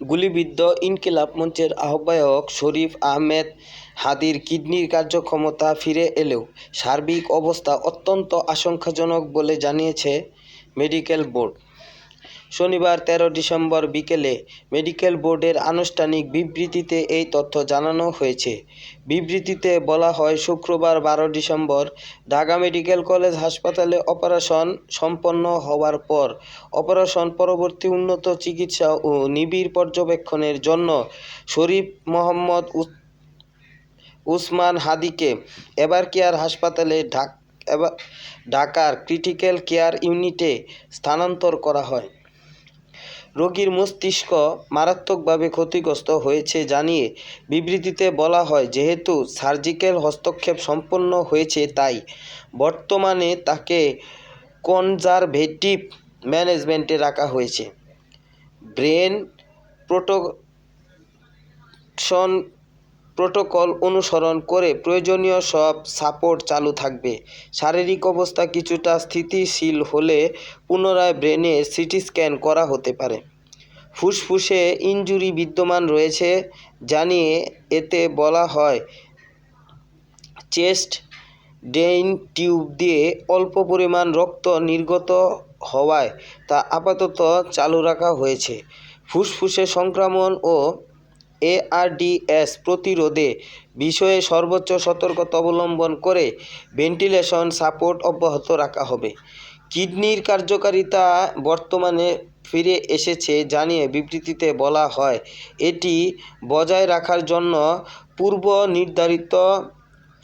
গুলিবিদ্ধ ইনকিলাব মঞ্চের আহ্বায়ক শরীফ আহমেদ হাদীর কিডনির কার্যক্ষমতা ফিরে এলেও সার্বিক অবস্থা অত্যন্ত আশঙ্কাজনক বলে জানিয়েছে মেডিকেল বোর্ড। শনিবার ১৩ ডিসেম্বর বিকেলে মেডিকেল বোর্ডের আনুষ্ঠানিক বিবৃতিতে এই তথ্য জানানো হয়েছে। বিবৃতিতে বলা হয়, শুক্রবার ১২ ডিসেম্বর ঢাকা মেডিকেল কলেজ হাসপাতালে অপারেশন সম্পন্ন হওয়ার পর অপারেশন পরবর্তী উন্নত চিকিৎসা ও নিবিড় পর্যবেক্ষণের জন্য শরীফ মোহাম্মদ উসমান হাদীকে এভারকেয়ার হাসপাতালে ঢাকার ক্রিটিক্যাল কেয়ার ইউনিটে স্থানান্তর করা হয়। রোগীর মস্তিষ্ক মারাত্মকভাবে ক্ষতিগ্রস্ত হয়েছে জানিয়ে বিবৃতিতে বলা হয়, যেহেতু সার্জিক্যাল হস্তক্ষেপ সম্পন্ন হয়েছে তাই বর্তমানে তাকে কনজারভেটিভ ম্যানেজমেন্টে রাখা হয়েছে। ব্রেন প্রোটোকল অনুসরণ করে প্রয়োজনীয় সব সাপোর্ট চালু থাকবে। শারীরিক অবস্থা কিছুটা স্থিতিশীল হলে পুনরায় ব্রেনের সিটি স্ক্যান করা হতে পারে। ফুসফুসে ইনজুরি বিদ্যমান রয়েছে জানিয়ে এতে বলা হয়, চেস্ট ড্রেইন টিউব দিয়ে অল্প পরিমাণ রক্ত নির্গত হওয়ায় তা আপাতত চালু রাখা হয়েছে। ফুসফুসে সংক্রমণ ও ARDS প্রতিরোধে বিষয়ে সর্বোচ্চ সতর্কতা অবলম্বন করে ভেন্টিলেশন সাপোর্ট অব্যাহত রাখা হবে। কিডনির কার্যকারিতা বর্তমানে ফিরে এসেছে জানিয়ে বিবৃতিতে বলা হয়, এটি বজায় রাখার জন্য পূর্ব নির্ধারিত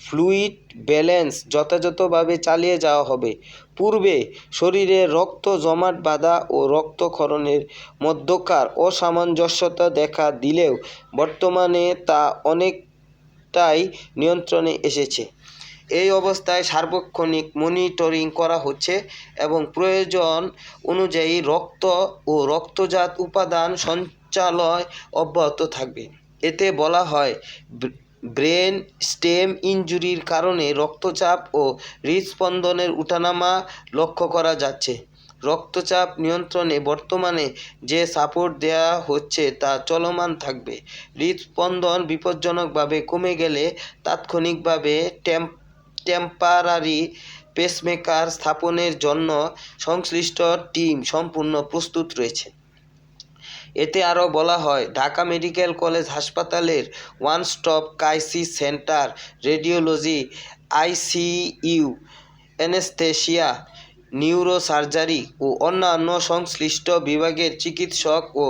ফ্লুইড ব্যালেন্স যথাযথভাবে চালিয়ে যাওয়া হবে। পূর্বে শরীরে রক্ত জমাট বাঁধা ও রক্তক্ষরণের মধ্যকার অসামঞ্জস্যতা দেখা দিলেও বর্তমানে তা অনেকটাই নিয়ন্ত্রণে এসেছে। এই অবস্থায় সার্বক্ষণিক মনিটরিং করা হচ্ছে এবং প্রয়োজন অনুযায়ী রক্ত ও রক্তজাত উপাদান সঞ্চালন অব্যাহত থাকবে। এতে বলা হয়, ব্রেন স্টেম ইনজুরির কারণে রক্তচাপ ও হৃদস্পন্দনের ওঠানামা লক্ষ্য করা যাচ্ছে। রক্তচাপ নিয়ন্ত্রণে বর্তমানে যে সাপোর্ট দেওয়া হচ্ছে তা চলমান থাকবে। হৃদস্পন্দন বিপজ্জনকভাবে কমে গেলে তাৎক্ষণিকভাবে টেম্পারারি পেসমেকার স্থাপনের জন্য সংশ্লিষ্ট টিম সম্পূর্ণ প্রস্তুত রয়েছে। এতে আরও বলা হয়, ঢাকা মেডিকেল কলেজ হাসপাতালের one stop crisis centre, radiology, ICU, anaesthesia, neurosurgery ও অন্যান্য সংশ্লিষ্ট বিভাগের চিকিৎসক ও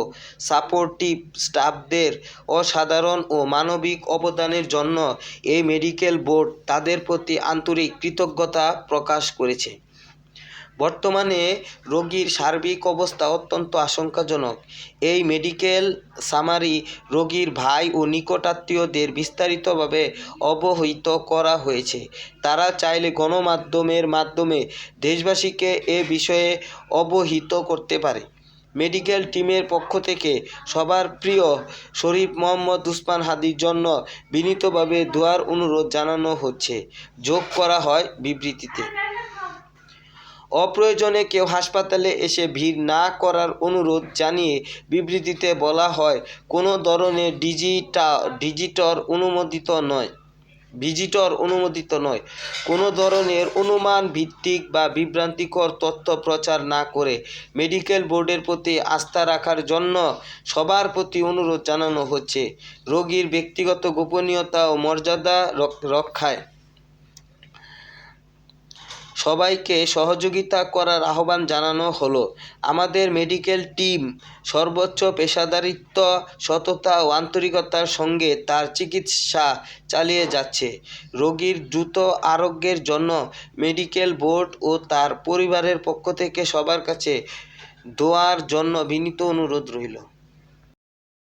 সাপোর্টিভ স্টাফদের অসাধারণ ও মানবিক অবদানের জন্য এই মেডিকেল বোর্ড তাদের প্রতি আন্তরিক কৃতজ্ঞতা প্রকাশ করেছে। বর্তমানে রোগীর সার্বিক অবস্থা অত্যন্ত আশঙ্কাজনক। এই মেডিকেল সামারি রোগীর ভাই ও নিকটাত্মীয়দের বিস্তারিতভাবে অবহিত করা হয়েছে। তারা চাইলে গণমাধ্যমের মাধ্যমে দেশবাসীকে এ বিষয়ে অবহিত করতে পারে। মেডিকেল টিমের পক্ষ থেকে সবার প্রিয় শরীফ মোহাম্মদ উসমান হাদীর জন্য বিনীতভাবে দোয়ার অনুরোধ জানানো হচ্ছে, যোগ করা হয় বিবৃতিতে। অপ্রয়োজনে কেউ হাসপাতালে এসে ভিড় না করার অনুরোধ জানিয়ে বিবৃতিতে বলা হয়, কোনো ধরনের ভিজিটর অনুমোদিত নয়। কোনো ধরনের অনুমান ভিত্তিক বা বিভ্রান্তিকর তথ্য প্রচার না করে মেডিকেল বোর্ডের প্রতি আস্থা রাখার জন্য সবার প্রতি অনুরোধ জানানো হচ্ছে। রোগীর ব্যক্তিগত গোপনীয়তা ও মর্যাদা রক্ষায় সবাইকে সহযোগিতা করার আহ্বান জানানো হলো। আমাদের মেডিকেল টিম সর্বোচ্চ পেশাদারিত্ব, সততা ও আন্তরিকতার সঙ্গে তার চিকিৎসা চালিয়ে যাচ্ছে। রোগীর দ্রুত আরোগ্যের জন্য মেডিকেল বোর্ড ও তার পরিবারের পক্ষ থেকে সবার কাছে দোয়ার জন্য বিনীত অনুরোধ রইল।